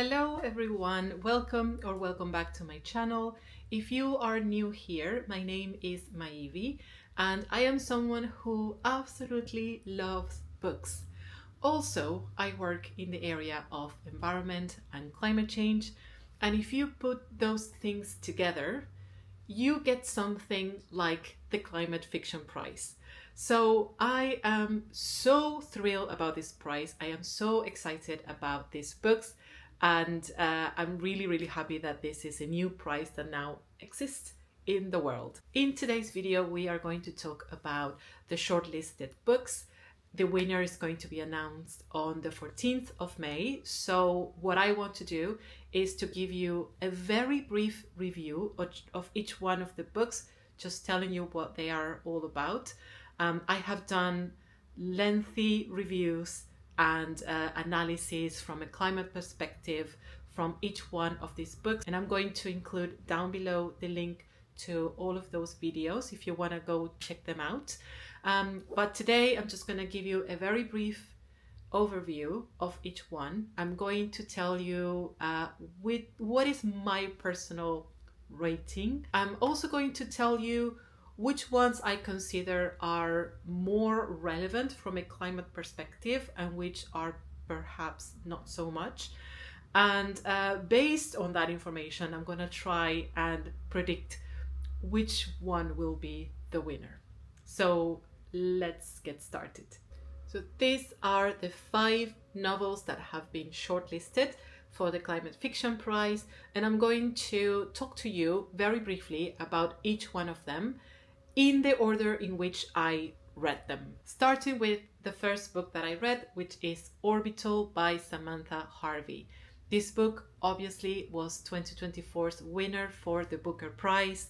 Hello everyone, welcome back to my channel. If you are new here, my name is Maivi and I am someone who absolutely loves books. Also, I work in the area of environment and climate change, and if you put those things together, you get something like the Climate Fiction Prize. So I am so thrilled about this prize. I am so excited about these books, and I'm really happy that this is a new prize that now exists in the world. In today's video, we are going to talk about the shortlisted books. The winner is going to be announced on the 14th of May. So what I want to do is to give you a very brief review of each one of the books, just telling you what they are all about. I have done lengthy reviews and analysis from a climate perspective from each one of these books, and I'm going to include down below the link to all of those videos if you want to go check them out. But today I'm just going to give you a very brief overview of each one. I'm going to tell you with what is my personal rating. I'm also going to tell you which ones I consider are more relevant from a climate perspective and which are perhaps not so much. And based on that information, I'm going to try and predict which one will be the winner. So let's get started. So these are the 5 novels that have been shortlisted for the Climate Fiction Prize, and I'm going to talk to you very briefly about each one of them in the order in which I read them. Starting with the first book that I read, which is Orbital by Samantha Harvey. This book obviously was 2024's winner for the Booker Prize,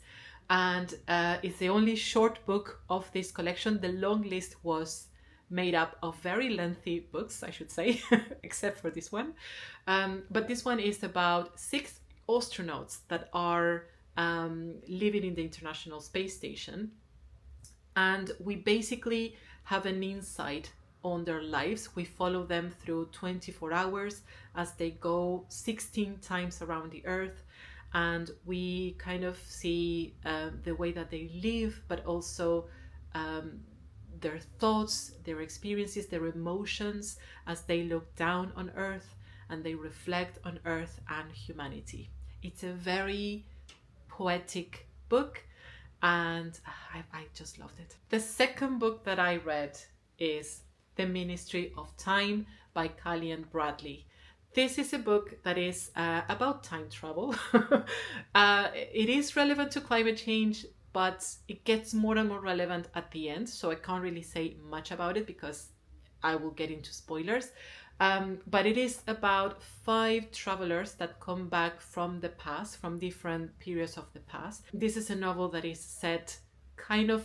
and it's the only short book of this collection. The long list was made up of very lengthy books, I should say, except for this one. But this one is about 6 astronauts that are living in the International Space Station. And we basically have an insight on their lives. We follow them through 24 hours as they go 16 times around the Earth. And we kind of see the way that they live, but also their thoughts, their experiences, their emotions as they look down on Earth and they reflect on Earth and humanity. It's a very poetic book and I just loved it. The second book that I read is The Ministry of Time by Callian Bradley. This is a book that is about time travel. It is relevant to climate change, but it gets more and more relevant at the end. So I can't really say much about it because I will get into spoilers. But it is about 5 travelers that come back from the past, from different periods of the past. This is a novel that is set kind of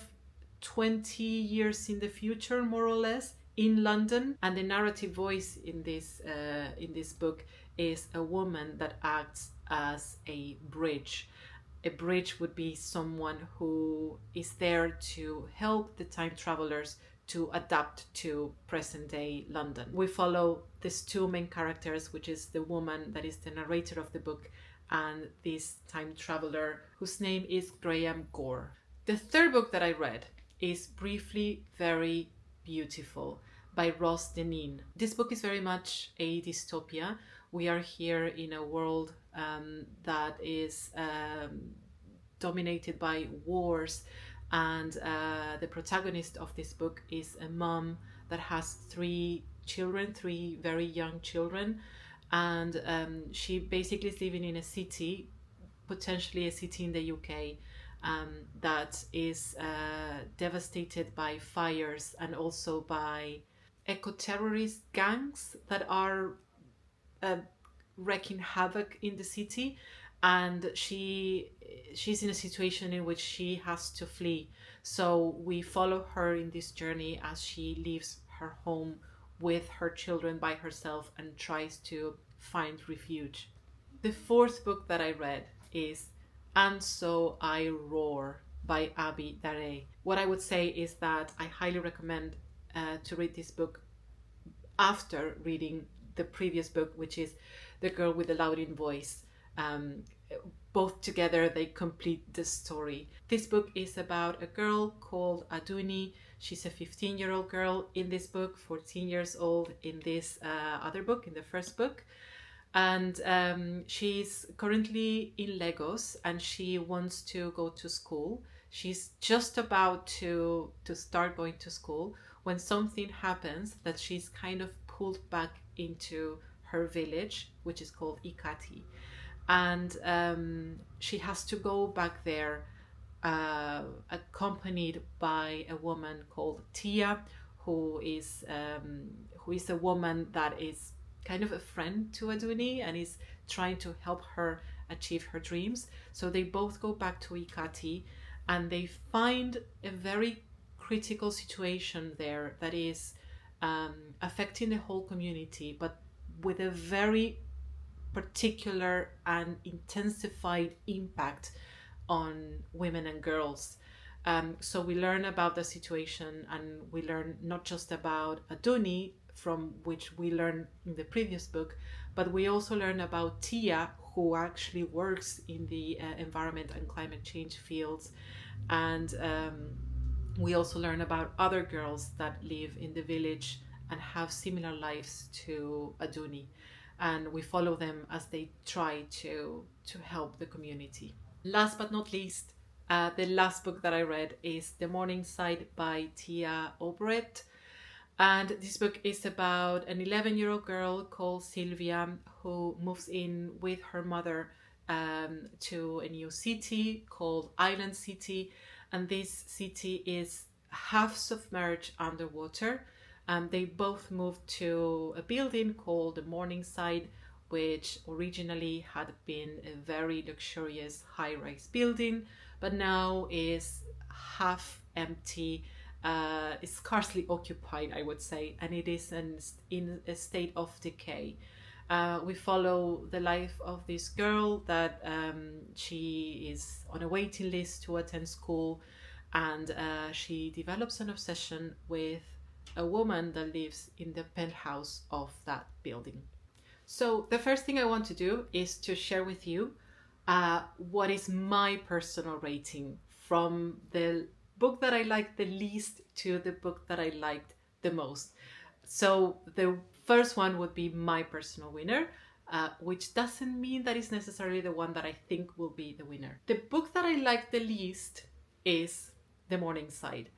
20 years in the future, more or less, in London, and the narrative voice in this book is a woman that acts as a bridge. A bridge would be someone who is there to help the time travelers to adapt to present day London. We follow these 2 main characters, which is the woman that is the narrator of the book and this time traveler whose name is Graham Gore. The third book that I read is Briefly Very Beautiful by Ross Deneen. This book is very much a dystopia. We are here in a world that is dominated by wars, and the protagonist of this book is a mom that has 3 children, 3 very young children, and she basically is living in a city, potentially a city in the UK, that is devastated by fires and also by eco-terrorist gangs that are wreaking havoc in the city, and she's in a situation in which she has to flee. So we follow her in this journey as she leaves her home with her children by herself and tries to find refuge. The fourth book that I read is And So I Roar by Abby Daré. What I would say is that I highly recommend to read this book after reading the previous book, which is the girl with the louding voice. Um, Both together they complete the story. This book is about a girl called Aduni. She's a 15-year-old girl in this book, 14 years old in this other book, in the first book. And she's currently in Lagos and she wants to go to school. She's just about to start going to school when something happens that she's kind of pulled back into her village, which is called Ikati. And she has to go back there accompanied by a woman called Tia, who is a woman that is kind of a friend to Aduni and is trying to help her achieve her dreams. So they both go back to Ikati and they find a very critical situation there that is affecting the whole community, but with a very particular and intensified impact on women and girls. So we learn about the situation and we learn not just about Aduni, from which we learned in the previous book, but we also learn about Tia, who actually works in the environment and climate change fields. And we also learn about other girls that live in the village and have similar lives to Aduni. And we follow them as they try to help the community. Last but not least, the last book that I read is The Morningside by Tia Obret. And this book is about an 11-year-old girl called Sylvia who moves in with her mother to a new city called Island City. And this city is half submerged underwater. They both moved to a building called the Morningside, which originally had been a very luxurious high-rise building, but now is half empty. Is scarcely occupied, I would say, and it is in a state of decay. We follow the life of this girl that she is on a waiting list to attend school, and she develops an obsession with a woman that lives in the penthouse of that building. So the first thing I want to do is to share with you what is my personal rating from the book that I liked the least to the book that I liked the most. So the first one would be my personal winner, which doesn't mean that it's necessarily the one that I think will be the winner. The book that I liked the least is The Morningside.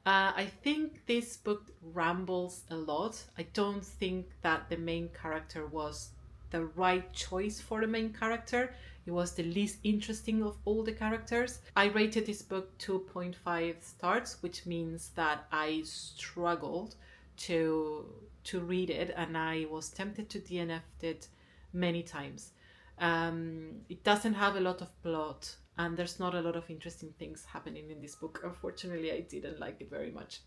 I think this book rambles a lot. I don't think that the main character was the right choice for the main character. It was the least interesting of all the characters. I rated this book 2.5 stars, which means that I struggled to read it and I was tempted to DNF it many times. It doesn't have a lot of plot and there's not a lot of interesting things happening in this book. Unfortunately, I didn't like it very much.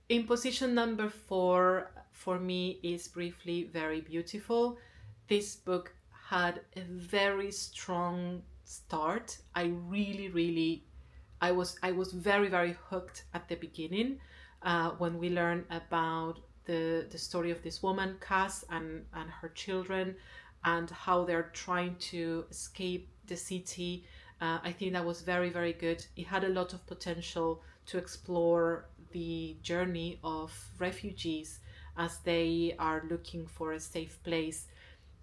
In position number 4 for me is Briefly Very Beautiful. This book had a very strong start. I was very hooked at the beginning when we learn about the story of this woman, Cass, and her children, and how they're trying to escape the city. I think that was very good. It had a lot of potential to explore the journey of refugees as they are looking for a safe place.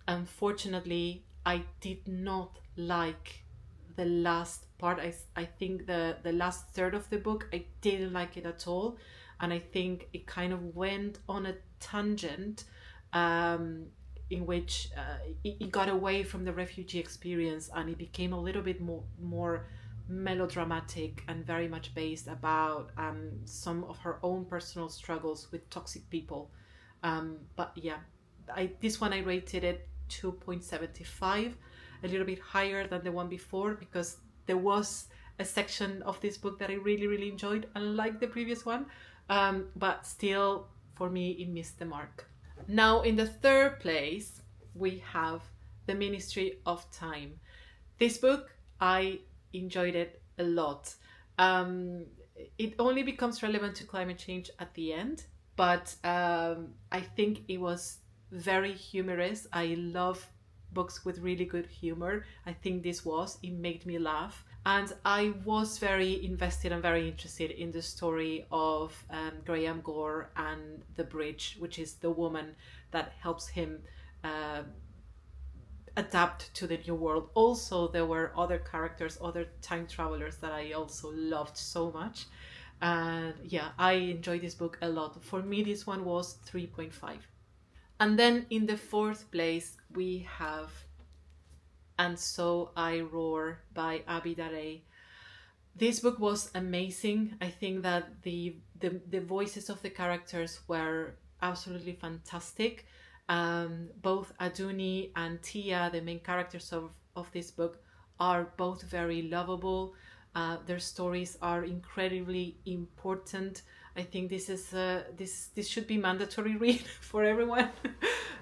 Unfortunately, I did not like the last part. I think the last third of the book, I didn't like it at all. And I think it kind of went on a tangent in which it got away from the refugee experience and it became a little bit more melodramatic and very much based about some of her own personal struggles with toxic people. But yeah, this one I rated it 2.75, a little bit higher than the one before because there was a section of this book that I really enjoyed, unlike the previous one, but still for me it missed the mark. Now in the third place we have The Ministry of Time. This book, I enjoyed it a lot. It only becomes relevant to climate change at the end, but I think it was very humorous. I love books with really good humor. I think this was. It made me laugh. And I was very invested and very interested in the story of Graham Gore and the bridge, which is the woman that helps him adapt to the new world. Also, there were other characters, other time travelers that I also loved so much. And yeah, I enjoyed this book a lot. For me, this one was 3.5. And then in the fourth place, we have And So I Roar by Abi Darei. This book was amazing. I think that the voices of the characters were absolutely fantastic. Both Aduni and Tia, the main characters of this book, are both very lovable. Their stories are incredibly important. I think this is this should be mandatory read for everyone.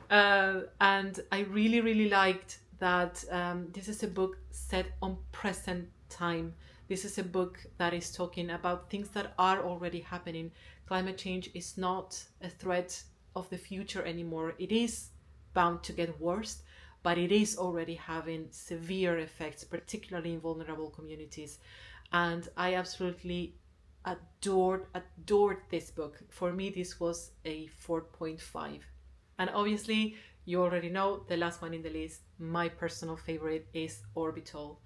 And I really liked that this is a book set on present time. This is a book that is talking about things that are already happening. Climate change is not a threat of the future anymore. It is bound to get worse, but it is already having severe effects, particularly in vulnerable communities. And I absolutely adored this book. For me, this was a 4.5. And obviously, you already know the last one in the list. My personal favorite is Orbital.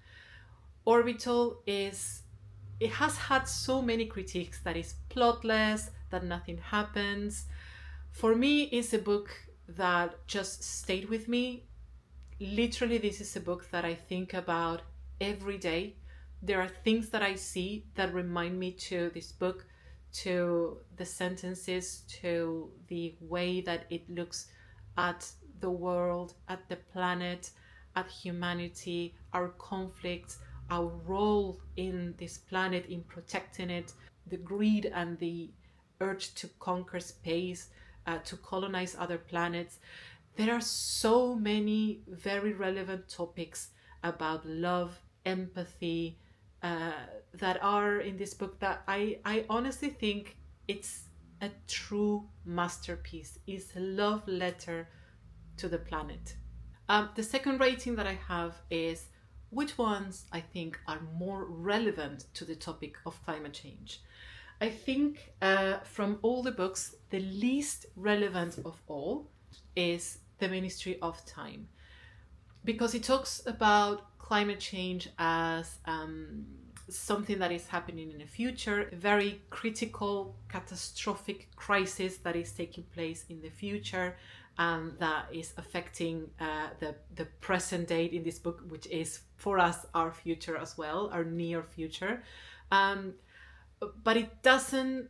Orbital it has had so many critiques that it's plotless, that nothing happens. For me, it's a book that just stayed with me. Literally, this is a book that I think about every day. There are things that I see that remind me to this book, to the sentences, to the way that it looks at the world, at the planet, at humanity, our conflicts, our role in this planet, in protecting it, the greed and the urge to conquer space, to colonize other planets. There are so many very relevant topics about love, empathy, that are in this book that I honestly think it's a true masterpiece. It's a love letter to the planet. The second rating that I have is which ones I think are more relevant to the topic of climate change. I think from all the books, the least relevant of all is The Ministry of Time, because it talks about climate change as something that is happening in the future, a very critical, catastrophic crisis that is taking place in the future, that is affecting the present date in this book, which is for us our future as well, our near future. But it doesn't.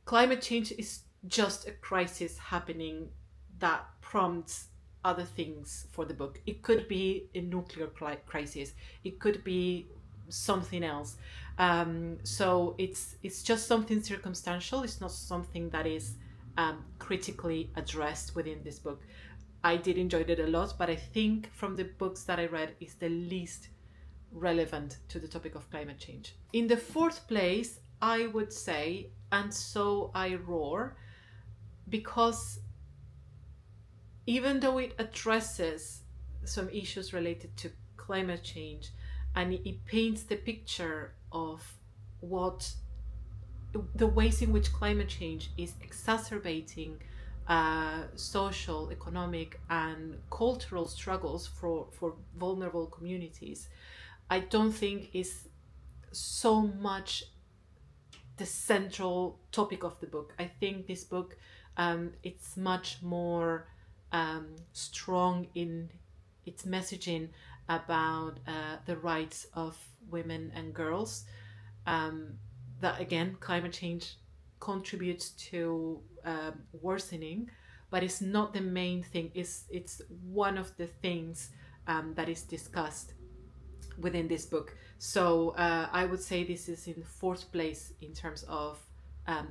Climate change is just a crisis happening that prompts other things for the book. It could be a nuclear crisis. It could be something else. So it's just something circumstantial. It's not something that is critically addressed within this book. I did enjoy it a lot, but I think from the books that I read, it's the least relevant to the topic of climate change. In the fourth place, I would say And So I Roar, because even though it addresses some issues related to climate change and it paints the picture of what the ways in which climate change is exacerbating social, economic, and cultural struggles for vulnerable communities, I don't think is so much the central topic of the book. I think this book, it's much more strong in its messaging about the rights of women and girls. That again, climate change contributes to worsening, but it's not the main thing. It's one of the things that is discussed within this book. So I would say this is in fourth place in terms of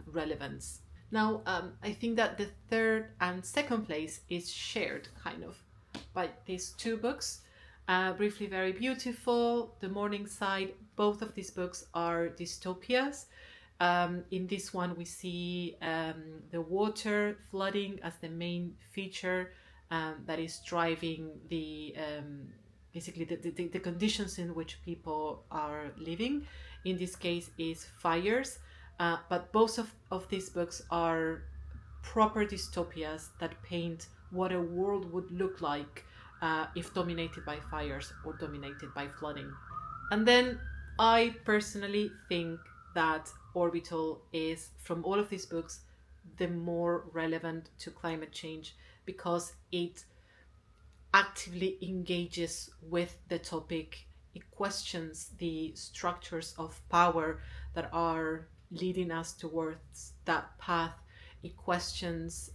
relevance. Now, I think that the third and second place is shared kind of by these two books. Briefly Very Beautiful, The Morningside, both of these books are dystopias. In this one, we see the water flooding as the main feature. that is driving basically the conditions in which people are living. In this case is fires, but both of these books are proper dystopias that paint what a world would look like if dominated by fires or dominated by flooding. And then I personally think that Orbital is, from all of these books, the more relevant to climate change because it actively engages with the topic. It questions the structures of power that are leading us towards that path. It questions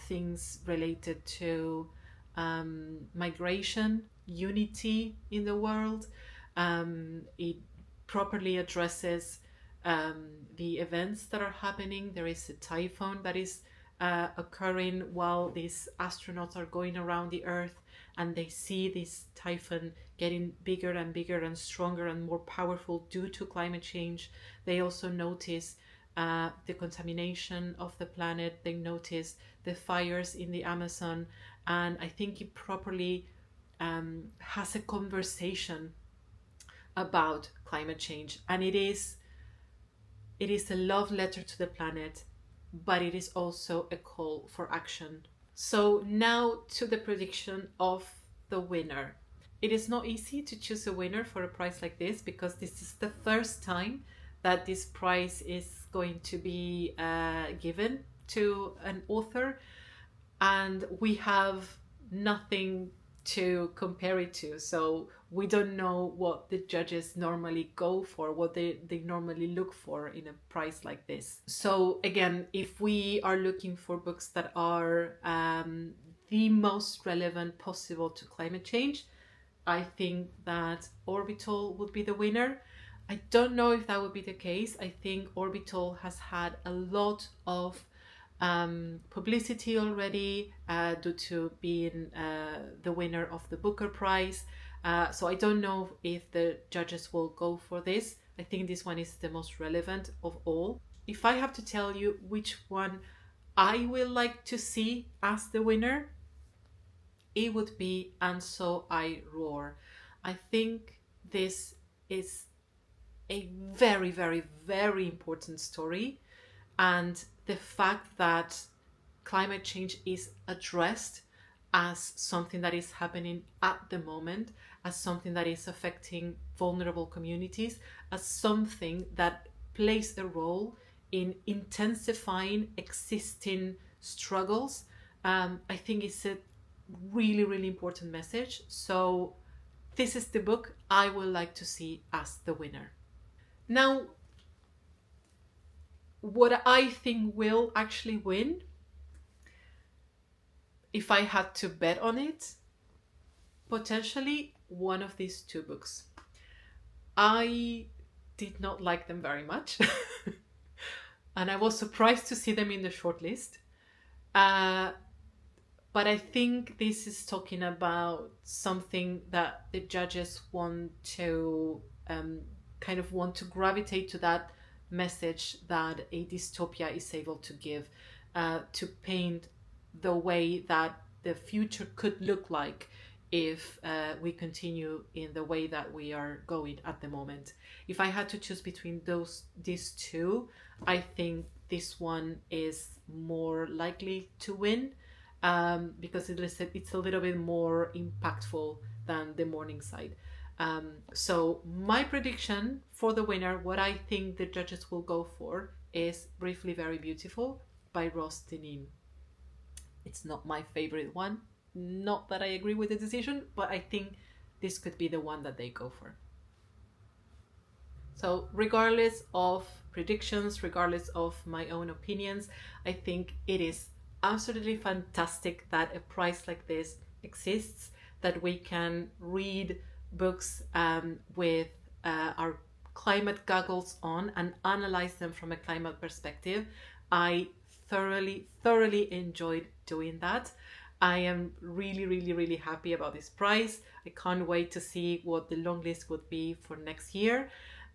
things related to migration, unity in the world. It properly addresses the events that are happening. There is a typhoon that is occurring while these astronauts are going around the Earth, and they see this typhoon getting bigger and bigger and stronger and more powerful due to climate change. They also notice the contamination of the planet. They notice the fires in the Amazon, and I think it properly has a conversation about climate change. And it is a love letter to the planet, but it is also a call for action. So now to the prediction of the winner. It is not easy to choose a winner for a prize like this because this is the first time that this prize is going to be given to an author, and we have nothing to compare it to. So we don't know what the judges normally go for, what they normally look for in a prize like this. So again, if we are looking for books that are the most relevant possible to climate change, I think that Orbital would be the winner. I don't know if that would be the case. I think Orbital has had a lot of publicity already due to being the winner of the Booker Prize. So I don't know if the judges will go for this. I think this one is the most relevant of all. If I have to tell you which one I will like to see as the winner, it would be And So I Roar. I think this is a very, very, very important story. And the fact that climate change is addressed as something that is happening at the moment, as something that is affecting vulnerable communities, as something that plays a role in intensifying existing struggles, I think it's a really, really important message. So this is the book I would like to see as the winner. Now, what I think will actually win, if I had to bet on it, potentially one of these two books. I did not like them very much. And I was surprised to see them in the shortlist. But I think this is talking about something that the judges want to want to gravitate to, that message that a dystopia is able to give, to paint the way that the future could look like if we continue in the way that we are going at the moment. If I had to choose between these two, I think this one is more likely to win, because it's a little bit more impactful than the Morningside. So my prediction for the winner, what I think the judges will go for, is Briefly Very Beautiful by Ross Deneen. It's not my favorite one. Not that I agree with the decision, but I think this could be the one that they go for. So regardless of predictions, regardless of my own opinions, I think it is absolutely fantastic that a prize like this exists, that we can read books with our climate goggles on and analyze them from a climate perspective. I thoroughly enjoyed doing that. I am really happy about this prize. I can't wait to see what the long list would be for next year.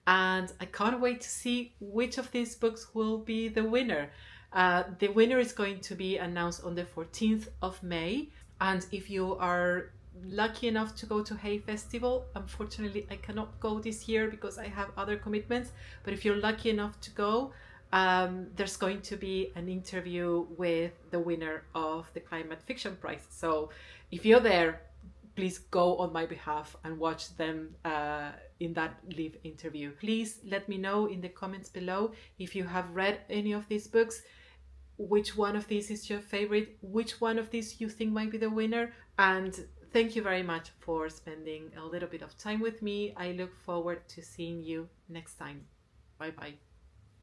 And I can't wait to see which of these books will be the winner. The winner is going to be announced on the 14th of May. And if you are lucky enough to go to Hay Festival, unfortunately I cannot go this year because I have other commitments, but if you're lucky enough to go, there's going to be an interview with the winner of the Climate Fiction Prize. So if you're there, please go on my behalf and watch them in that live interview. Please let me know in the comments below if you have read any of these books, which one of these is your favorite, which one of these you think might be the winner. And thank you very much for spending a little bit of time with me. I look forward to seeing you next time. Bye bye.